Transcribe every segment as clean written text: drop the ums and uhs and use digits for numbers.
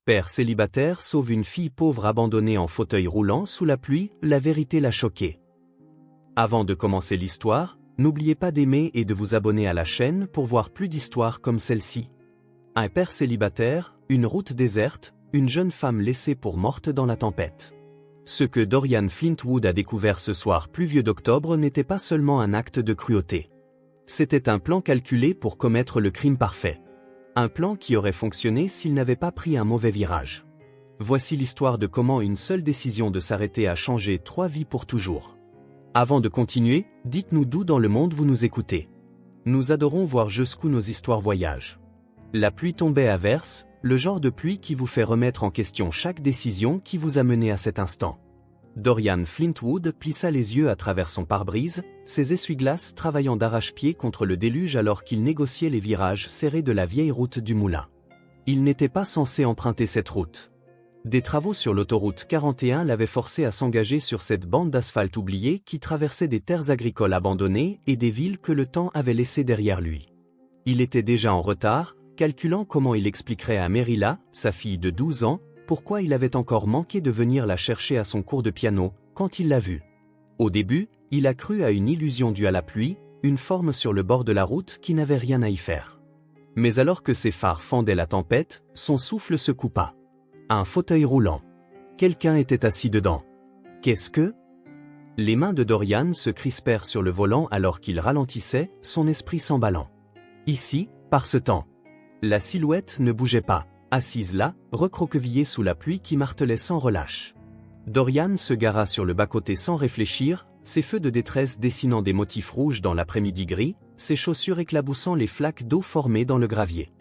Père célibataire sauve une fille pauvre abandonnée en fauteuil roulant sous la pluie, la vérité l'a choqué. Avant de commencer l'histoire, n'oubliez pas d'aimer et de vous abonner à la chaîne pour voir plus d'histoires comme celle-ci. Un père célibataire, une route déserte, une jeune femme laissée pour morte dans la tempête. Ce que Dorian Flintwood a découvert ce soir pluvieux d'octobre n'était pas seulement un acte de cruauté. C'était un plan calculé pour commettre le crime parfait. Un plan qui aurait fonctionné s'il n'avait pas pris un mauvais virage. Voici l'histoire de comment une seule décision de s'arrêter a changé 3 vies pour toujours. Avant de continuer, dites-nous d'où dans le monde vous nous écoutez. Nous adorons voir jusqu'où nos histoires voyagent. La pluie tombait à verse, le genre de pluie qui vous fait remettre en question chaque décision qui vous a mené à cet instant. Dorian Flintwood plissa les yeux à travers son pare-brise, ses essuie-glaces travaillant d'arrache-pied contre le déluge alors qu'il négociait les virages serrés de la vieille route du Moulin. Il n'était pas censé emprunter cette route. Des travaux sur l'autoroute 41 l'avaient forcé à s'engager sur cette bande d'asphalte oubliée qui traversait des terres agricoles abandonnées et des villes que le temps avait laissées derrière lui. Il était déjà en retard, calculant comment il expliquerait à Merila, sa fille de 12 ans, pourquoi il avait encore manqué de venir la chercher à son cours de piano, quand il l'a vue. Au début, il a cru à une illusion due à la pluie, une forme sur le bord de la route qui n'avait rien à y faire. Mais alors que ses phares fendaient la tempête, son souffle se coupa. Un fauteuil roulant. Quelqu'un était assis dedans. Qu'est-ce que... Les mains de Dorian se crispèrent sur le volant alors qu'il ralentissait, son esprit s'emballant. Ici, par ce temps. La silhouette ne bougeait pas. Assise là, recroquevillée sous la pluie qui martelait sans relâche. Dorian se gara sur le bas-côté sans réfléchir, ses feux de détresse dessinant des motifs rouges dans l'après-midi gris, ses chaussures éclaboussant les flaques d'eau formées dans le gravier.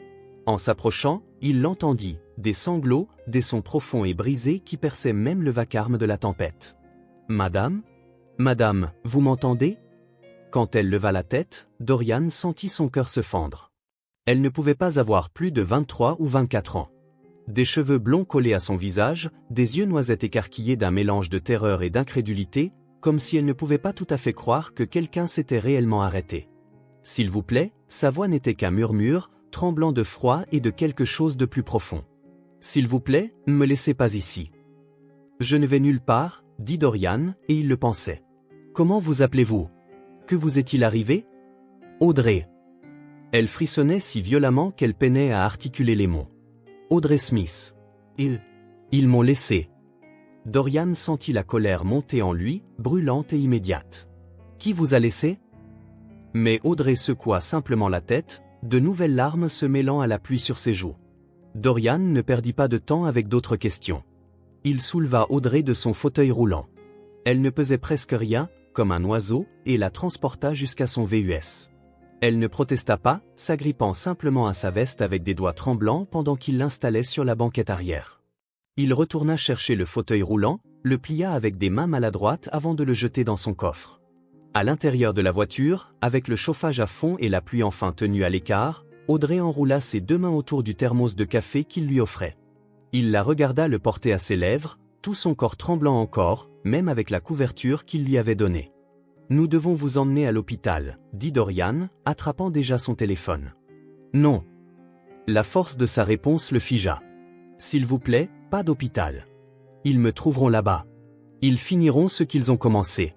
En s'approchant, il l'entendit, des sanglots, des sons profonds et brisés qui perçaient même le vacarme de la tempête. « Madame ? Madame, vous m'entendez » Quand elle leva la tête, Dorian sentit son cœur se fendre. Elle ne pouvait pas avoir plus de 23 ou 24 ans. Des cheveux blonds collés à son visage, des yeux noisettes écarquillés d'un mélange de terreur et d'incrédulité, comme si elle ne pouvait pas tout à fait croire que quelqu'un s'était réellement arrêté. S'il vous plaît, sa voix n'était qu'un murmure, tremblant de froid et de quelque chose de plus profond. S'il vous plaît, ne me laissez pas ici. Je ne vais nulle part, dit Dorian, et il le pensait. Comment vous appelez-vous? Que vous est-il arrivé? Audrey. Elle frissonnait si violemment qu'elle peinait à articuler les mots. Audrey Smith. Ils m'ont laissé. Dorian sentit la colère monter en lui, brûlante et immédiate. Qui vous a laissé? Mais Audrey secoua simplement la tête, de nouvelles larmes se mêlant à la pluie sur ses joues. Dorian ne perdit pas de temps avec d'autres questions. Il souleva Audrey de son fauteuil roulant. Elle ne pesait presque rien, comme un oiseau, et la transporta jusqu'à son VUS. Elle ne protesta pas, s'agrippant simplement à sa veste avec des doigts tremblants pendant qu'il l'installait sur la banquette arrière. Il retourna chercher le fauteuil roulant, le plia avec des mains maladroites avant de le jeter dans son coffre. À l'intérieur de la voiture, avec le chauffage à fond et la pluie enfin tenue à l'écart, Audrey enroula ses 2 mains autour du thermos de café qu'il lui offrait. Il la regarda le porter à ses lèvres, tout son corps tremblant encore, même avec la couverture qu'il lui avait donnée. « Nous devons vous emmener à l'hôpital, » dit Dorian, attrapant déjà son téléphone. « Non. » La force de sa réponse le figea. « S'il vous plaît, pas d'hôpital. Ils me trouveront là-bas. Ils finiront ce qu'ils ont commencé. »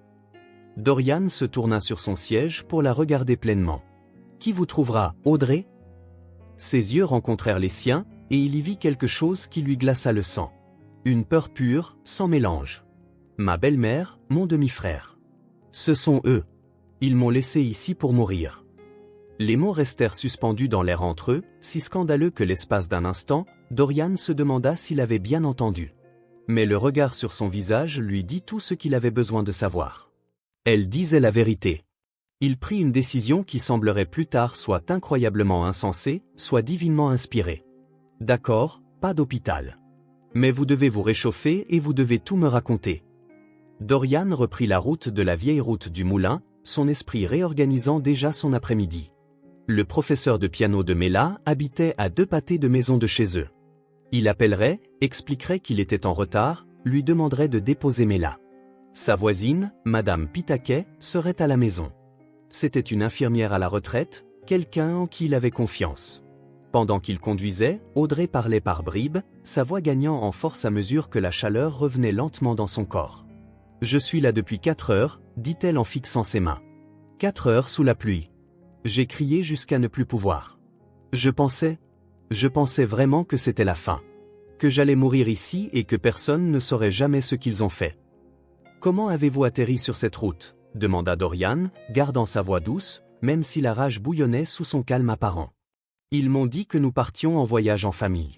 Dorian se tourna sur son siège pour la regarder pleinement. « Qui vous trouvera, Audrey ?» Ses yeux rencontrèrent les siens, et il y vit quelque chose qui lui glaça le sang. Une peur pure, sans mélange. « Ma belle-mère, mon demi-frère. Ce sont eux. Ils m'ont laissé ici pour mourir. » Les mots restèrent suspendus dans l'air entre eux, si scandaleux que l'espace d'un instant, Dorian se demanda s'il avait bien entendu. Mais le regard sur son visage lui dit tout ce qu'il avait besoin de savoir. Elle disait la vérité. Il prit une décision qui semblerait plus tard soit incroyablement insensée, soit divinement inspirée. D'accord, pas d'hôpital. Mais vous devez vous réchauffer et vous devez tout me raconter. Dorian reprit la route de la vieille route du Moulin, son esprit réorganisant déjà son après-midi. Le professeur de piano de Mela habitait à 2 pâtés de maison de chez eux. Il appellerait, expliquerait qu'il était en retard, lui demanderait de déposer Mela. Sa voisine, Madame Pitaquet, serait à la maison. C'était une infirmière à la retraite, quelqu'un en qui il avait confiance. Pendant qu'il conduisait, Audrey parlait par bribes, sa voix gagnant en force à mesure que la chaleur revenait lentement dans son corps. « Je suis là depuis 4 heures, dit-elle en fixant ses mains. 4 heures sous la pluie. J'ai crié jusqu'à ne plus pouvoir. Je pensais vraiment que c'était la fin. Que j'allais mourir ici et que personne ne saurait jamais ce qu'ils ont fait. »« Comment avez-vous atterri sur cette route ?» demanda Dorian, gardant sa voix douce, même si la rage bouillonnait sous son calme apparent. « Ils m'ont dit que nous partions en voyage en famille. »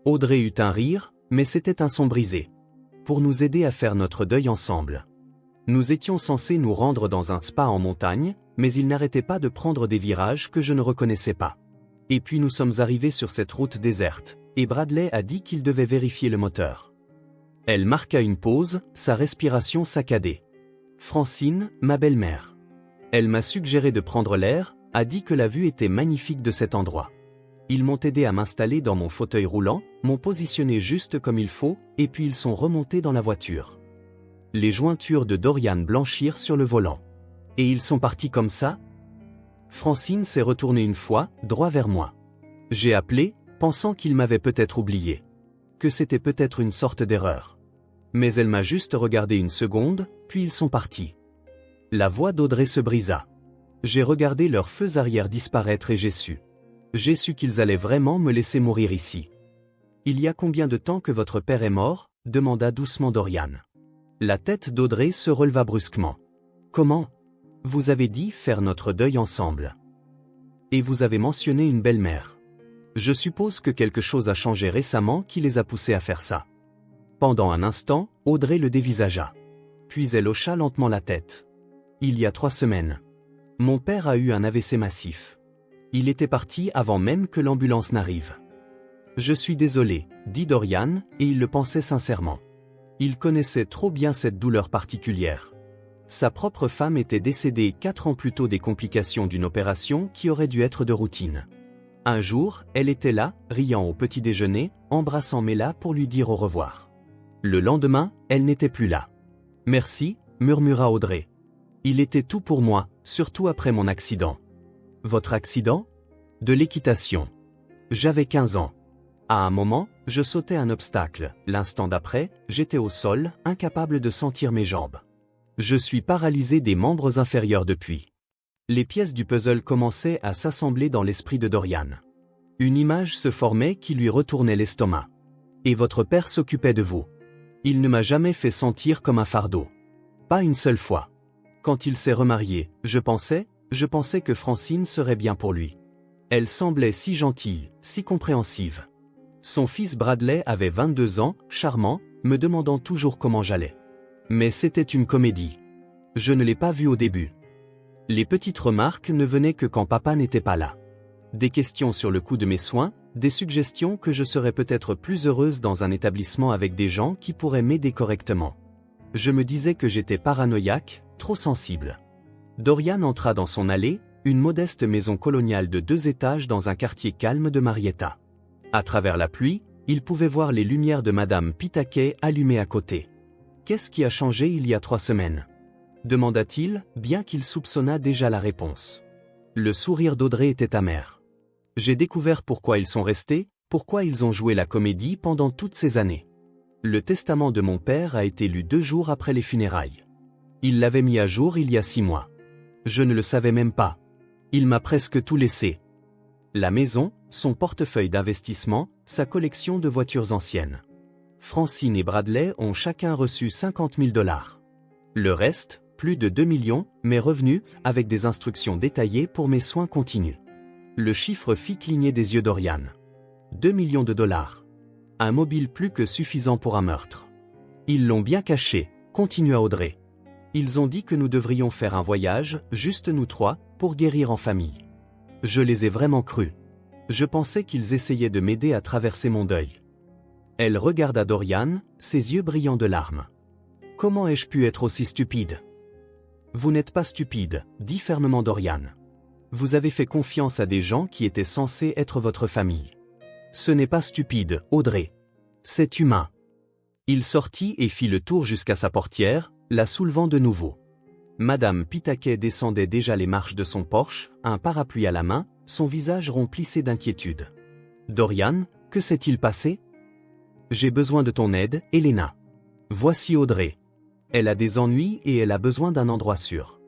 Audrey eut un rire, mais c'était un son brisé. « Pour nous aider à faire notre deuil ensemble. Nous étions censés nous rendre dans un spa en montagne, mais ils n'arrêtaient pas de prendre des virages que je ne reconnaissais pas. Et puis nous sommes arrivés sur cette route déserte, et Bradley a dit qu'il devait vérifier le moteur. » Elle marqua une pause, sa respiration saccadée. « Francine, ma belle-mère. Elle m'a suggéré de prendre l'air, a dit que la vue était magnifique de cet endroit. Ils m'ont aidé à m'installer dans mon fauteuil roulant, m'ont positionné juste comme il faut, et puis ils sont remontés dans la voiture. » Les jointures de Dorian blanchirent sur le volant. « Et ils sont partis comme ça ?» Francine s'est retournée une fois, droit vers moi. J'ai appelé, pensant qu'il m'avait peut-être oublié. Que c'était peut-être une sorte d'erreur. Mais elle m'a juste regardé une seconde, puis ils sont partis. La voix d'Audrey se brisa. J'ai regardé leurs feux arrière disparaître et j'ai su. J'ai su qu'ils allaient vraiment me laisser mourir ici. « Il y a combien de temps que votre père est mort ?» demanda doucement Dorian. La tête d'Audrey se releva brusquement. « Comment ? Vous avez dit faire notre deuil ensemble. Et vous avez mentionné une belle-mère. Je suppose que quelque chose a changé récemment qui les a poussés à faire ça. » Pendant un instant, Audrey le dévisagea. Puis elle hocha lentement la tête. « Il y a 3 semaines. Mon père a eu un AVC massif. Il était parti avant même que l'ambulance n'arrive. »« Je suis désolé, » dit Dorian, et il le pensait sincèrement. Il connaissait trop bien cette douleur particulière. Sa propre femme était décédée 4 ans plus tôt des complications d'une opération qui aurait dû être de routine. Un jour, elle était là, riant au petit déjeuner, embrassant Mela pour lui dire au revoir. Le lendemain, elle n'était plus là. « Merci, » murmura Audrey. « Il était tout pour moi, surtout après mon accident. »« Votre accident ?»« De l'équitation. J'avais 15 ans. À un moment, je sautais un obstacle. L'instant d'après, j'étais au sol, incapable de sentir mes jambes. Je suis paralysé des membres inférieurs depuis. » Les pièces du puzzle commençaient à s'assembler dans l'esprit de Dorian. Une image se formait qui lui retournait l'estomac. « Et votre père s'occupait de vous. Il ne m'a jamais fait sentir comme un fardeau. Pas une seule fois. Quand il s'est remarié, je pensais que Francine serait bien pour lui. Elle semblait si gentille, si compréhensive. Son fils Bradley avait 22 ans, charmant, me demandant toujours comment j'allais. Mais c'était une comédie. Je ne l'ai pas vu au début. Les petites remarques ne venaient que quand papa n'était pas là. Des questions sur le coût de mes soins, des suggestions que je serais peut-être plus heureuse dans un établissement avec des gens qui pourraient m'aider correctement. Je me disais que j'étais paranoïaque, trop sensible. Dorian entra dans son allée, une modeste maison coloniale de 2 étages dans un quartier calme de Marietta. À travers la pluie, il pouvait voir les lumières de Madame Pitacay allumées à côté. « Qu'est-ce qui a changé il y a 3 semaines ?» demanda-t-il, bien qu'il soupçonnât déjà la réponse. Le sourire d'Audrey était amer. « J'ai découvert pourquoi ils sont restés, pourquoi ils ont joué la comédie pendant toutes ces années. Le testament de mon père a été lu 2 jours après les funérailles. Il l'avait mis à jour il y a 6 mois. Je ne le savais même pas. Il m'a presque tout laissé. La maison, son portefeuille d'investissement, sa collection de voitures anciennes. Francine et Bradley ont chacun reçu 50 000 $. Le reste, plus de 2 millions, mes revenus, avec des instructions détaillées pour mes soins continus. » Le chiffre fit cligner des yeux Dorian. 2 millions de $. Un mobile plus que suffisant pour un meurtre. Ils l'ont bien caché, continua Audrey. Ils ont dit que nous devrions faire un voyage, juste nous 3, pour guérir en famille. Je les ai vraiment crus. Je pensais qu'ils essayaient de m'aider à traverser mon deuil. Elle regarda Dorian, ses yeux brillants de larmes. « Comment ai-je pu être aussi stupide ?»« Vous n'êtes pas stupide, » dit fermement Dorian. « Vous avez fait confiance à des gens qui étaient censés être votre famille. Ce n'est pas stupide, Audrey. C'est humain. » Il sortit et fit le tour jusqu'à sa portière, la soulevant de nouveau. Madame Pitacay descendait déjà les marches de son Porsche, un parapluie à la main, son visage remplissait d'inquiétude. « Dorian, que s'est-il passé? J'ai besoin de ton aide, Elena. Voici Audrey. Elle a des ennuis et elle a besoin d'un endroit sûr. »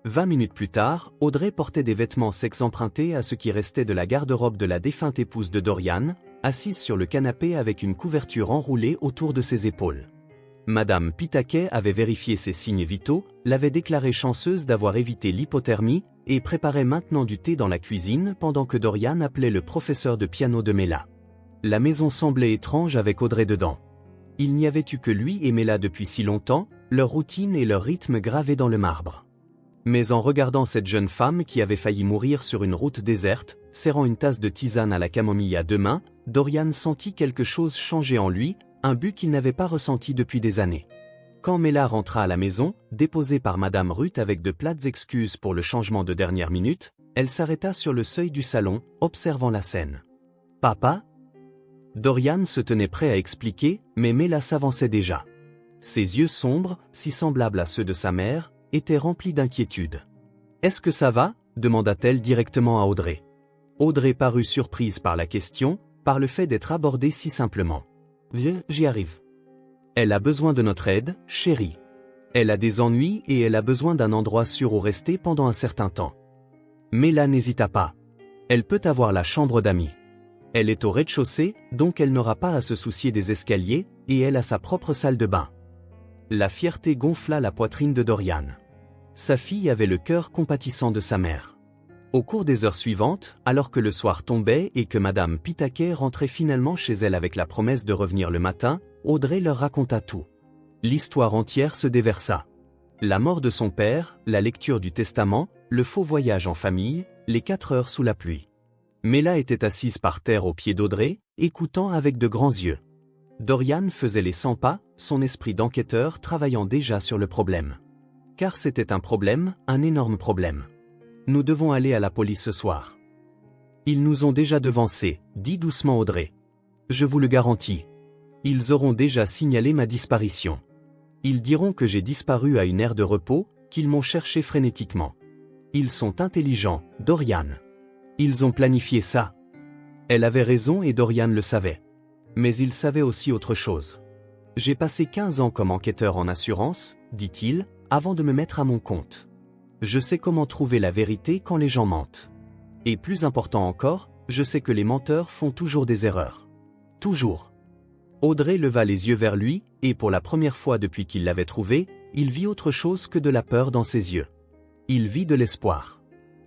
20 minutes plus tard, Audrey portait des vêtements sexe empruntés à ce qui restait de la garde-robe de la défunte épouse de Dorian, assise sur le canapé avec une couverture enroulée autour de ses épaules. Madame Pitaquet avait vérifié ses signes vitaux, l'avait déclarée chanceuse d'avoir évité l'hypothermie, et préparait maintenant du thé dans la cuisine pendant que Dorian appelait le professeur de piano de Mela. La maison semblait étrange avec Audrey dedans. Il n'y avait eu que lui et Mela depuis si longtemps, leur routine et leur rythme gravés dans le marbre. Mais en regardant cette jeune femme qui avait failli mourir sur une route déserte, serrant une tasse de tisane à la camomille à deux mains, Dorian sentit quelque chose changer en lui, un but qu'il n'avait pas ressenti depuis des années. Quand Mela rentra à la maison, déposée par Madame Ruth avec de plates excuses pour le changement de dernière minute, elle s'arrêta sur le seuil du salon, observant la scène. « Papa ?» Dorian se tenait prêt à expliquer, mais Mela s'avançait déjà. Ses yeux sombres, si semblables à ceux de sa mère, étaient remplis d'inquiétude. « Est-ce que ça va ?» demanda-t-elle directement à Audrey. Audrey parut surprise par la question, par le fait d'être abordée si simplement. « Viens, j'y arrive. Elle a besoin de notre aide, chérie. Elle a des ennuis et elle a besoin d'un endroit sûr où rester pendant un certain temps. » Mela n'hésita pas. Elle peut avoir la chambre d'amis. Elle est au rez-de-chaussée, donc elle n'aura pas à se soucier des escaliers, et elle a sa propre salle de bain. La fierté gonfla la poitrine de Dorian. Sa fille avait le cœur compatissant de sa mère. Au cours des heures suivantes, alors que le soir tombait et que Madame Pitaquet rentrait finalement chez elle avec la promesse de revenir le matin, Audrey leur raconta tout. L'histoire entière se déversa. La mort de son père, la lecture du testament, le faux voyage en famille, les 4 heures sous la pluie. Mela était assise par terre aux pieds d'Audrey, écoutant avec de grands yeux. Dorian faisait les 100 pas, son esprit d'enquêteur travaillant déjà sur le problème. Car c'était un problème, un énorme problème. Nous devons aller à la police ce soir. Ils nous ont déjà devancés, dit doucement Audrey. Je vous le garantis. Ils auront déjà signalé ma disparition. Ils diront que j'ai disparu à une aire de repos, qu'ils m'ont cherché frénétiquement. Ils sont intelligents, Dorian. Ils ont planifié ça. Elle avait raison et Dorian le savait. Mais il savait aussi autre chose. J'ai passé 15 ans comme enquêteur en assurance, dit-il, avant de me mettre à mon compte. Je sais comment trouver la vérité quand les gens mentent. Et plus important encore, je sais que les menteurs font toujours des erreurs. Toujours. Audrey leva les yeux vers lui, et pour la première fois depuis qu'il l'avait trouvé, il vit autre chose que de la peur dans ses yeux. Il vit de l'espoir.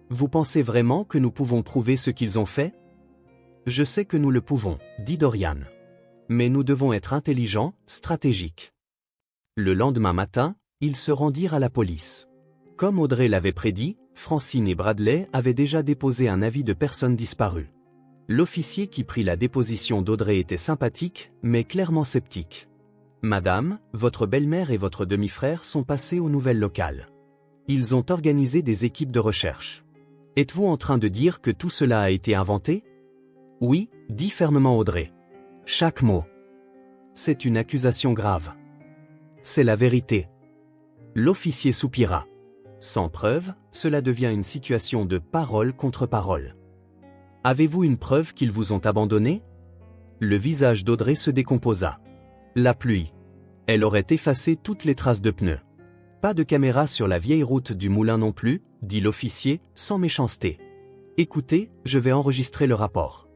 Vous pensez vraiment que nous pouvons prouver ce qu'ils ont fait? Je sais que nous le pouvons, dit Dorian. Mais nous devons être intelligents, stratégiques. Le lendemain matin, ils se rendirent à la police. Comme Audrey l'avait prédit, Francine et Bradley avaient déjà déposé un avis de personne disparue. L'officier qui prit la déposition d'Audrey était sympathique, mais clairement sceptique. « Madame, votre belle-mère et votre demi-frère sont passés aux nouvelles locales. Ils ont organisé des équipes de recherche. Êtes-vous en train de dire que tout cela a été inventé? » « Oui, dit fermement Audrey. Chaque mot. C'est une accusation grave. C'est la vérité. » L'officier soupira. Sans preuve, cela devient une situation de parole contre parole. Avez-vous une preuve qu'ils vous ont abandonné? Le visage d'Audrey se décomposa. La pluie. Elle aurait effacé toutes les traces de pneus. Pas de caméra sur la vieille route du moulin non plus, dit l'officier, sans méchanceté. Écoutez, je vais enregistrer le rapport.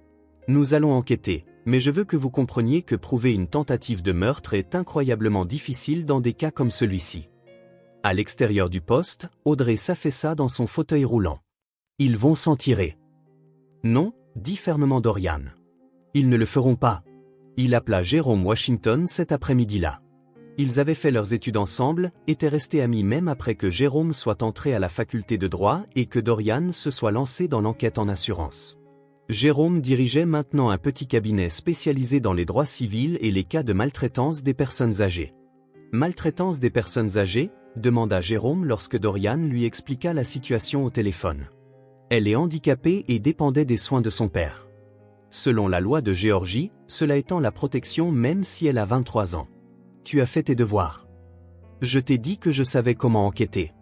Nous allons enquêter, mais je veux que vous compreniez que prouver une tentative de meurtre est incroyablement difficile dans des cas comme celui-ci. À l'extérieur du poste, Audrey s'affaissa dans son fauteuil roulant. Ils vont s'en tirer. Non, dit fermement Dorian. Ils ne le feront pas. Il appela Jérôme Washington cet après-midi-là. Ils avaient fait leurs études ensemble, étaient restés amis même après que Jérôme soit entré à la faculté de droit et que Dorian se soit lancé dans l'enquête en assurance. Jérôme dirigeait maintenant un petit cabinet spécialisé dans les droits civils et les cas de maltraitance des personnes âgées. Maltraitance des personnes âgées? Demanda Jérôme lorsque Dorian lui expliqua la situation au téléphone. Elle est handicapée et dépendait des soins de son père. Selon la loi de Géorgie, cela étend la protection même si elle a 23 ans. Tu as fait tes devoirs. Je t'ai dit que je savais comment enquêter.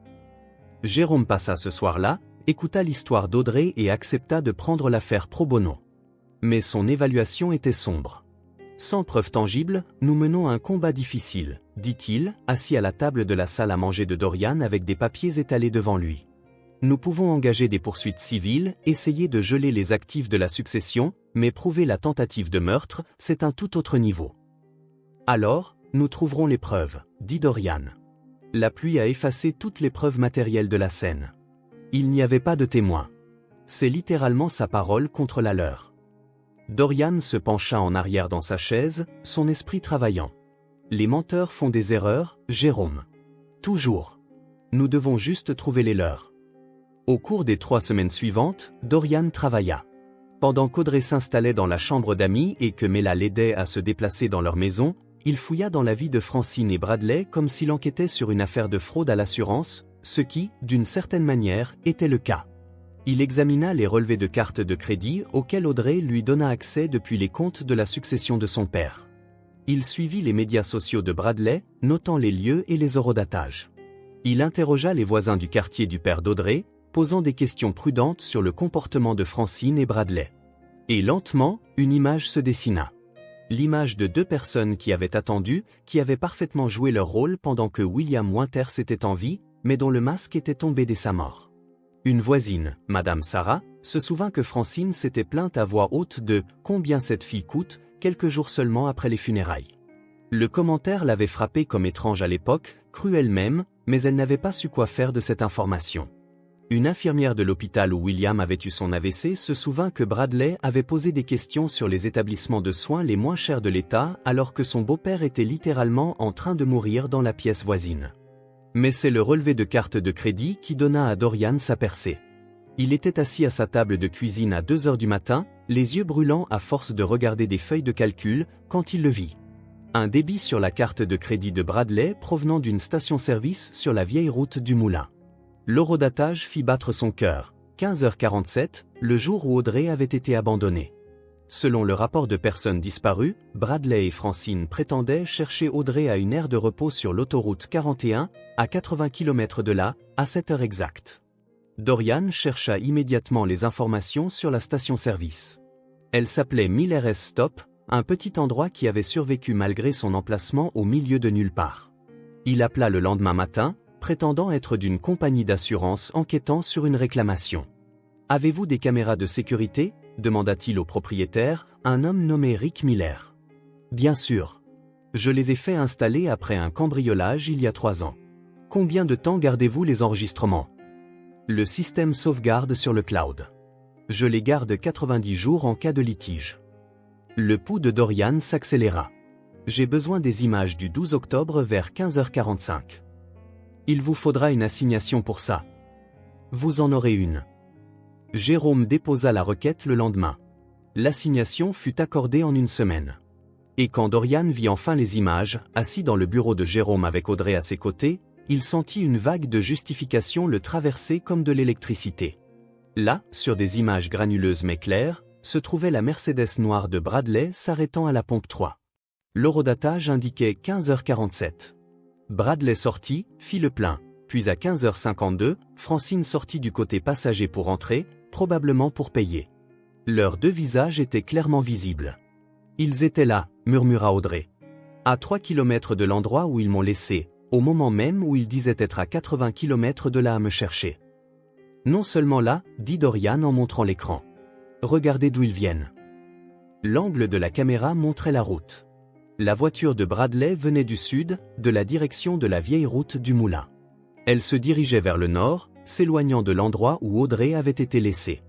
Jérôme passa ce soir-là, écouta l'histoire d'Audrey et accepta de prendre l'affaire pro bono. Mais son évaluation était sombre. Sans preuve tangible, nous menons un combat difficile, dit-il, assis à la table de la salle à manger de Dorian avec des papiers étalés devant lui. Nous pouvons engager des poursuites civiles, essayer de geler les actifs de la succession, mais prouver la tentative de meurtre, c'est un tout autre niveau. Alors, nous trouverons les preuves, dit Dorian. La pluie a effacé toutes les preuves matérielles de la scène. Il n'y avait pas de témoins. C'est littéralement sa parole contre la leur. Dorian se pencha en arrière dans sa chaise, son esprit travaillant. Les menteurs font des erreurs, Jérôme. Toujours. Nous devons juste trouver les leurs. Au cours des 3 semaines suivantes, Dorian travailla. Pendant qu'Audrey s'installait dans la chambre d'amis et que Mela l'aidait à se déplacer dans leur maison, il fouilla dans la vie de Francine et Bradley comme s'il enquêtait sur une affaire de fraude à l'assurance, ce qui, d'une certaine manière, était le cas. Il examina les relevés de cartes de crédit auxquels Audrey lui donna accès depuis les comptes de la succession de son père. Il suivit les médias sociaux de Bradley, notant les lieux et les horodatages. Il interrogea les voisins du quartier du père d'Audrey, posant des questions prudentes sur le comportement de Francine et Bradley. Et lentement, une image se dessina. L'image de 2 personnes qui avaient attendu, qui avaient parfaitement joué leur rôle pendant que William Winters était en vie, mais dont le masque était tombé dès sa mort. Une voisine, Madame Sarah, se souvint que Francine s'était plainte à voix haute de « Combien cette fille coûte ?» quelques jours seulement après les funérailles. Le commentaire l'avait frappée comme étrange à l'époque, cruelle même, mais elle n'avait pas su quoi faire de cette information. Une infirmière de l'hôpital où William avait eu son AVC se souvint que Bradley avait posé des questions sur les établissements de soins les moins chers de l'État alors que son beau-père était littéralement en train de mourir dans la pièce voisine. Mais c'est le relevé de carte de crédit qui donna à Dorian sa percée. Il était assis à sa table de cuisine à 2 heures du matin, les yeux brûlants à force de regarder des feuilles de calcul, quand il le vit. Un débit sur la carte de crédit de Bradley provenant d'une station-service sur la vieille route du Moulin. L'horodatage fit battre son cœur. 15h47, le jour où Audrey avait été abandonnée. Selon le rapport de personnes disparues, Bradley et Francine prétendaient chercher Audrey à une aire de repos sur l'autoroute 41, à 80 km de là, à 7 heures exactes. Dorian chercha immédiatement les informations sur la station-service. Elle s'appelait Miller S. Stop, un petit endroit qui avait survécu malgré son emplacement au milieu de nulle part. Il appela le lendemain matin, prétendant être d'une compagnie d'assurance enquêtant sur une réclamation. « Avez-vous des caméras de sécurité ?» demanda-t-il au propriétaire, un homme nommé Rick Miller. « Bien sûr. Je les ai fait installer après un cambriolage il y a 3 ans. Combien de temps gardez-vous les enregistrements ? Le système sauvegarde sur le cloud. Je les garde 90 jours en cas de litige. » Le pouls de Dorian s'accéléra. « J'ai besoin des images du 12 octobre vers 15h45. Il vous faudra une assignation pour ça. Vous en aurez une. » Jérôme déposa la requête le lendemain. L'assignation fut accordée en 1 semaine. Et quand Dorian vit enfin les images, assis dans le bureau de Jérôme avec Audrey à ses côtés, il sentit une vague de justification le traverser comme de l'électricité. Là, sur des images granuleuses mais claires, se trouvait la Mercedes noire de Bradley s'arrêtant à la pompe 3. L'horodatage indiquait 15h47. Bradley sortit, fit le plein, puis à 15h52, Francine sortit du côté passager pour entrer, probablement pour payer. Leurs 2 visages étaient clairement visibles. « Ils étaient là », murmura Audrey. « À 3 km de l'endroit où ils m'ont laissé, au moment même où ils disaient être à 80 km de là à me chercher. »« Non seulement là », dit Dorian en montrant l'écran. « Regardez d'où ils viennent. » L'angle de la caméra montrait la route. La voiture de Bradley venait du sud, de la direction de la vieille route du Moulin. Elle se dirigeait vers le nord, s'éloignant de l'endroit où Audrey avait été laissée.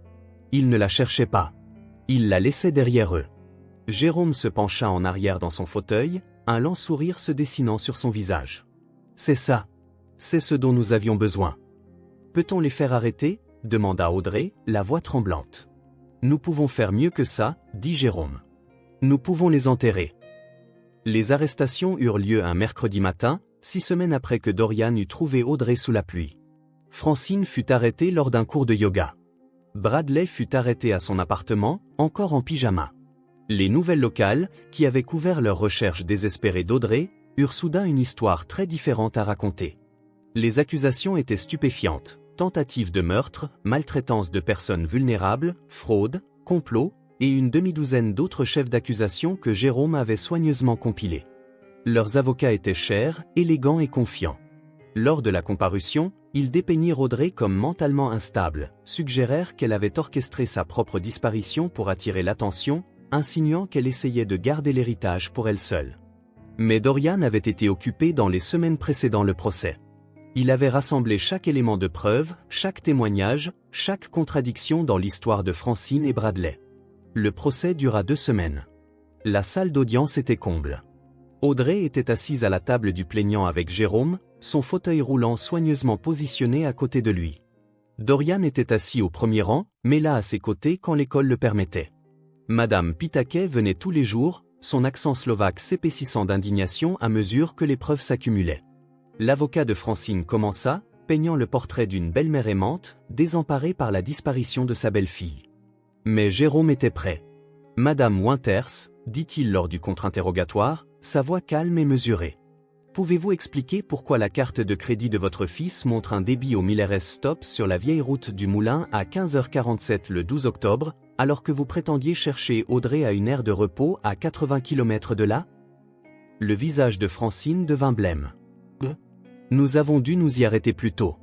Ils ne la cherchaient pas. Ils la laissaient derrière eux. Jérôme se pencha en arrière dans son fauteuil, un lent sourire se dessinant sur son visage. « C'est ça. C'est ce dont nous avions besoin. »« Peut-on les faire arrêter ?» demanda Audrey, la voix tremblante. « Nous pouvons faire mieux que ça, dit Jérôme. Nous pouvons les enterrer. » Les arrestations eurent lieu un mercredi matin, 6 semaines après que Dorian eut trouvé Audrey sous la pluie. Francine fut arrêtée lors d'un cours de yoga. Bradley fut arrêté à son appartement, encore en pyjama. Les nouvelles locales, qui avaient couvert leur recherche désespérée d'Audrey, eurent soudain une histoire très différente à raconter. Les accusations étaient stupéfiantes, tentative de meurtre, maltraitance de personnes vulnérables, fraude, complot, et une demi-douzaine d'autres chefs d'accusation que Jérôme avait soigneusement compilés. Leurs avocats étaient chers, élégants et confiants. Lors de la comparution, ils dépeignirent Audrey comme mentalement instable, suggérèrent qu'elle avait orchestré sa propre disparition pour attirer l'attention, insinuant qu'elle essayait de garder l'héritage pour elle seule. Mais Dorian avait été occupé dans les semaines précédant le procès. Il avait rassemblé chaque élément de preuve, chaque témoignage, chaque contradiction dans l'histoire de Francine et Bradley. Le procès dura 2 semaines. La salle d'audience était comble. Audrey était assise à la table du plaignant avec Jérôme, son fauteuil roulant soigneusement positionné à côté de lui. Dorian était assis au premier rang, mais là à ses côtés quand l'école le permettait. Madame Pitaquet venait tous les jours, son accent slovaque s'épaississant d'indignation à mesure que les preuves s'accumulaient. L'avocat de Francine commença, peignant le portrait d'une belle-mère aimante, désemparée par la disparition de sa belle-fille. Mais Jérôme était prêt. « Madame Winters », dit-il lors du contre-interrogatoire, sa voix calme et mesurée. « Pouvez-vous expliquer pourquoi la carte de crédit de votre fils montre un débit au Miller Stop sur la vieille route du Moulin à 15h47 le 12 octobre, alors que vous prétendiez chercher Audrey à une aire de repos à 80 km de là ?» Le visage de Francine devint blême. « Nous avons dû nous y arrêter plus tôt.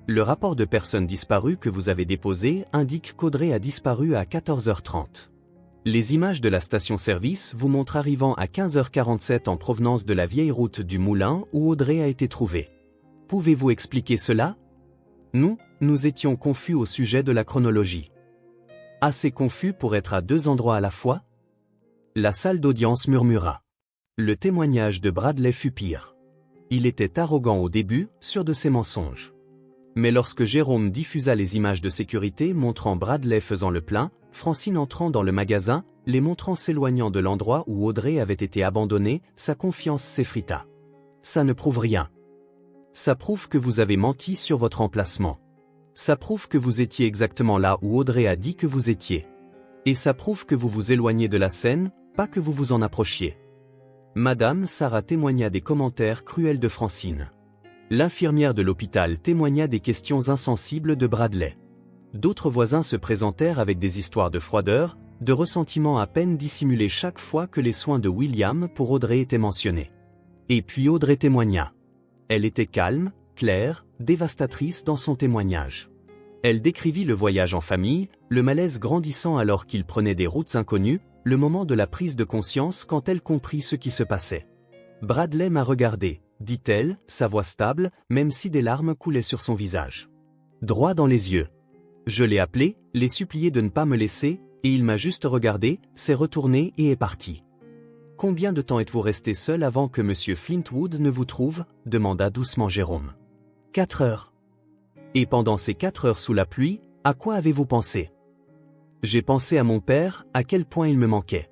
Le rapport de personnes disparues que vous avez déposé indique qu'Audrey a disparu à 14h30. Les images de la station-service vous montrent arrivant à 15h47 en provenance de la vieille route du Moulin où Audrey a été trouvée. Pouvez-vous expliquer cela ? Nous étions confus au sujet de la chronologie. Assez confus pour être à 2 endroits à la fois ? La salle d'audience murmura. Le témoignage de Bradley fut pire. Il était arrogant au début, sûr de ses mensonges. Mais lorsque Jérôme diffusa les images de sécurité montrant Bradley faisant le plein, Francine entrant dans le magasin, les montrant s'éloignant de l'endroit où Audrey avait été abandonnée, sa confiance s'effrita. Ça ne prouve rien. Ça prouve que vous avez menti sur votre emplacement. Ça prouve que vous étiez exactement là où Audrey a dit que vous étiez. Et ça prouve que vous vous éloignez de la scène, pas que vous vous en approchiez. Madame Sarah témoigna des commentaires cruels de Francine. L'infirmière de l'hôpital témoigna des questions insensibles de Bradley. D'autres voisins se présentèrent avec des histoires de froideur, de ressentiment à peine dissimulés chaque fois que les soins de William pour Audrey étaient mentionnés. Et puis Audrey témoigna. Elle était calme, claire, dévastatrice dans son témoignage. Elle décrivit le voyage en famille, le malaise grandissant alors qu'il prenait des routes inconnues, le moment de la prise de conscience quand elle comprit ce qui se passait. Bradley m'a regardé, dit-elle, sa voix stable, même si des larmes coulaient sur son visage. Droit dans les yeux. Je l'ai appelé, l'ai supplié de ne pas me laisser, et il m'a juste regardé, s'est retourné et est parti. Combien de temps êtes-vous resté seul avant que M. Flintwood ne vous trouve ? Demanda doucement Jérôme. 4 heures. Et pendant ces 4 heures sous la pluie, à quoi avez-vous pensé ? J'ai pensé à mon père, à quel point il me manquait.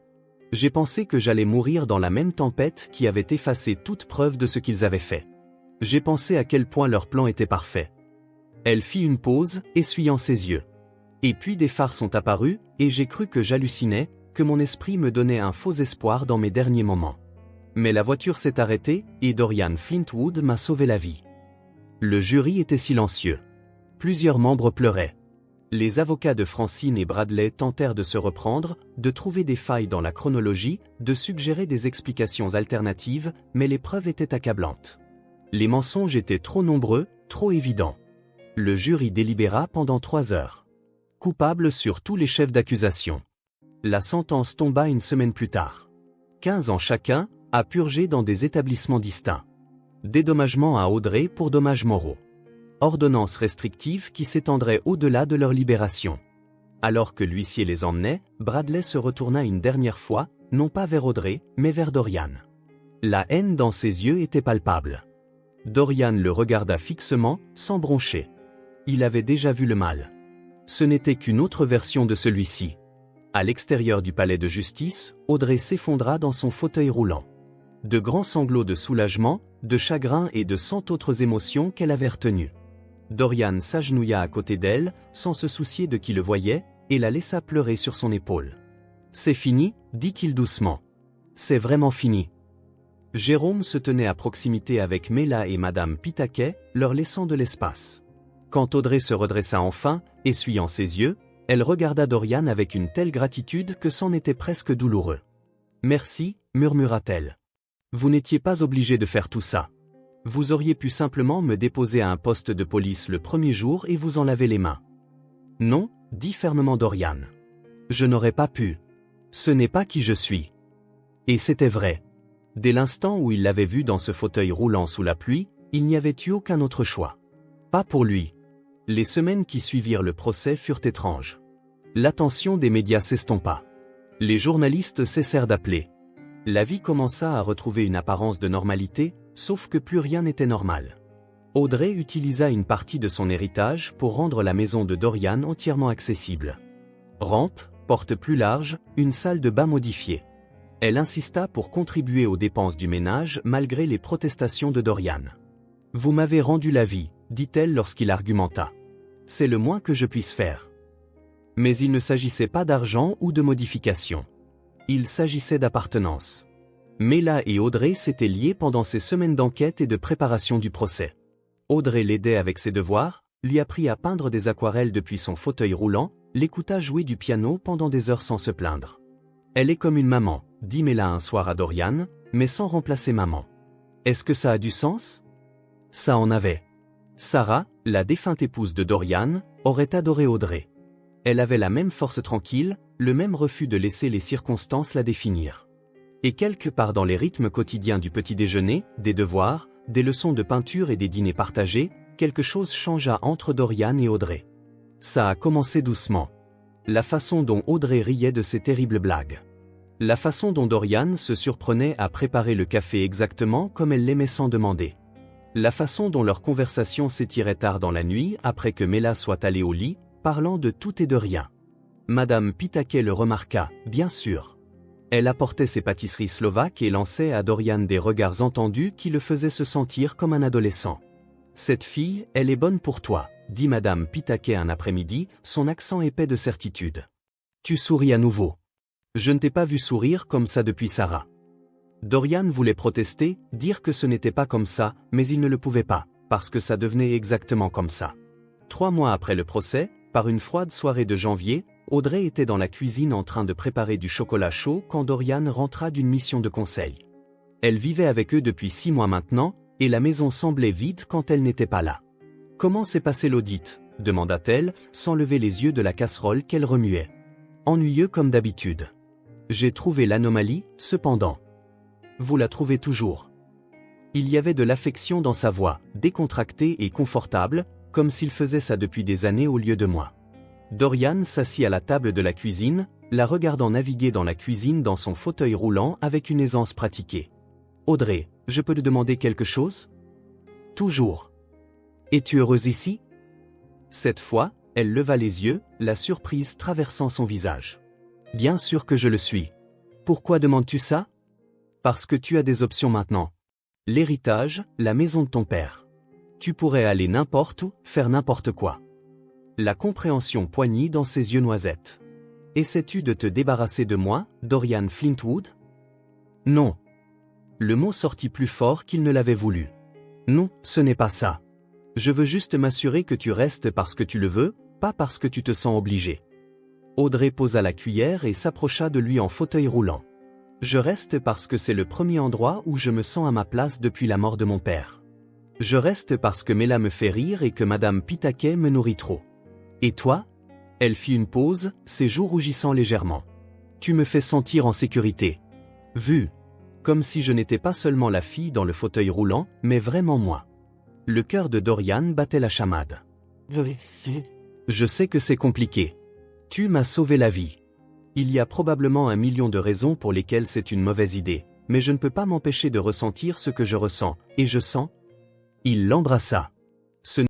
J'ai pensé que j'allais mourir dans la même tempête qui avait effacé toute preuve de ce qu'ils avaient fait. J'ai pensé à quel point leur plan était parfait. Elle fit une pause, essuyant ses yeux. Et puis des phares sont apparus, et j'ai cru que j'hallucinais, que mon esprit me donnait un faux espoir dans mes derniers moments. Mais la voiture s'est arrêtée, et Dorian Flintwood m'a sauvé la vie. Le jury était silencieux. Plusieurs membres pleuraient. Les avocats de Francine et Bradley tentèrent de se reprendre, de trouver des failles dans la chronologie, de suggérer des explications alternatives, mais les preuves étaient accablantes. Les mensonges étaient trop nombreux, trop évidents. Le jury délibéra pendant 3 heures. Coupable sur tous les chefs d'accusation. La sentence tomba une semaine plus tard. 15 ans chacun, à purger dans des établissements distincts. Dédommagement à Audrey pour dommages moraux. Ordonnance restrictive qui s'étendrait au-delà de leur libération. Alors que l'huissier les emmenait, Bradley se retourna une dernière fois, non pas vers Audrey, mais vers Dorian. La haine dans ses yeux était palpable. Dorian le regarda fixement, sans broncher. Il avait déjà vu le mal. Ce n'était qu'une autre version de celui-ci. À l'extérieur du palais de justice, Audrey s'effondra dans son fauteuil roulant. De grands sanglots de soulagement, de chagrin et de 100 autres émotions qu'elle avait retenues. Dorian s'agenouilla à côté d'elle, sans se soucier de qui le voyait, et la laissa pleurer sur son épaule. « C'est fini » dit-il doucement. « C'est vraiment fini. » Jérôme se tenait à proximité avec Mela et Madame Pitaquet, leur laissant de l'espace. Quand Audrey se redressa enfin, essuyant ses yeux, elle regarda Dorian avec une telle gratitude que c'en était presque douloureux. « Merci, murmura-t-elle. Vous n'étiez pas obligé de faire tout ça. Vous auriez pu simplement me déposer à un poste de police le premier jour et vous en laver les mains. » « Non, dit fermement Dorian. Je n'aurais pas pu. Ce n'est pas qui je suis. » Et c'était vrai. Dès l'instant où il l'avait vu dans ce fauteuil roulant sous la pluie, il n'y avait eu aucun autre choix. Pas pour lui. Les semaines qui suivirent le procès furent étranges. L'attention des médias s'estompa. Les journalistes cessèrent d'appeler. La vie commença à retrouver une apparence de normalité, sauf que plus rien n'était normal. Audrey utilisa une partie de son héritage pour rendre la maison de Dorian entièrement accessible. Rampe, porte plus large, une salle de bain modifiée. Elle insista pour contribuer aux dépenses du ménage malgré les protestations de Dorian. « Vous m'avez rendu la vie, dit-elle lorsqu'il argumenta. C'est le moins que je puisse faire. » Mais il ne s'agissait pas d'argent ou de modification. Il s'agissait d'appartenance. Mela et Audrey s'étaient liés pendant ces semaines d'enquête et de préparation du procès. Audrey l'aidait avec ses devoirs, lui apprit à peindre des aquarelles depuis son fauteuil roulant, l'écouta jouer du piano pendant des heures sans se plaindre. « Elle est comme une maman, dit Mela un soir à Dorian, mais sans remplacer maman. Est-ce que ça a du sens ? Ça en avait. Sarah, la défunte épouse de Dorian, aurait adoré Audrey. Elle avait la même force tranquille, le même refus de laisser les circonstances la définir. Et quelque part dans les rythmes quotidiens du petit déjeuner, des devoirs, des leçons de peinture et des dîners partagés, quelque chose changea entre Dorian et Audrey. Ça a commencé doucement. La façon dont Audrey riait de ses terribles blagues. La façon dont Dorian se surprenait à préparer le café exactement comme elle l'aimait sans demander. La façon dont leur conversation s'étirait tard dans la nuit après que Mela soit allée au lit, parlant de tout et de rien. Madame Pitaquet le remarqua, bien sûr. Elle apportait ses pâtisseries slovaques et lançait à Dorian des regards entendus qui le faisaient se sentir comme un adolescent. « Cette fille, elle est bonne pour toi, » dit Madame Pitaquet un après-midi, son accent épais de certitude. « Tu souris à nouveau. Je ne t'ai pas vu sourire comme ça depuis Sarah. » Dorian voulait protester, dire que ce n'était pas comme ça, mais il ne le pouvait pas, parce que ça devenait exactement comme ça. 3 mois après le procès, par une froide soirée de janvier, Audrey était dans la cuisine en train de préparer du chocolat chaud quand Dorian rentra d'une mission de conseil. Elle vivait avec eux depuis 6 mois maintenant, et la maison semblait vide quand elle n'était pas là. « Comment s'est passé l'audit » demanda-t-elle, sans lever les yeux de la casserole qu'elle remuait. « Ennuyeux comme d'habitude. J'ai trouvé l'anomalie, cependant. » « Vous la trouvez toujours. » Il y avait de l'affection dans sa voix, décontractée et confortable, comme s'il faisait ça depuis des années au lieu de moi. Dorian s'assit à la table de la cuisine, la regardant naviguer dans la cuisine dans son fauteuil roulant avec une aisance pratiquée. « Audrey, je peux te demander quelque chose ? » ?»« Toujours. »« Es-tu heureuse ici ?» Cette fois, elle leva les yeux, la surprise traversant son visage. « Bien sûr que je le suis. Pourquoi demandes-tu ça ? » Parce que tu as des options maintenant. L'héritage, la maison de ton père. Tu pourrais aller n'importe où, faire n'importe quoi. La compréhension poignit dans ses yeux noisettes. Essaies-tu de te débarrasser de moi, Dorian Flintwood ? Non. Le mot sortit plus fort qu'il ne l'avait voulu. Non, ce n'est pas ça. Je veux juste m'assurer que tu restes parce que tu le veux, pas parce que tu te sens obligé. Audrey posa la cuillère et s'approcha de lui en fauteuil roulant. Je reste parce que c'est le premier endroit où je me sens à ma place depuis la mort de mon père. Je reste parce que Mela me fait rire et que Madame Pitaquet me nourrit trop. Et toi ? Elle fit une pause, ses joues rougissant légèrement. Tu me fais sentir en sécurité. Vu. Comme si je n'étais pas seulement la fille dans le fauteuil roulant, mais vraiment moi. Le cœur de Dorian battait la chamade. Je sais que c'est compliqué. Tu m'as sauvé la vie. Il y a probablement 1 million de raisons pour lesquelles c'est une mauvaise idée, mais je ne peux pas m'empêcher de ressentir ce que je ressens, et je sens. Il l'embrassa. Ce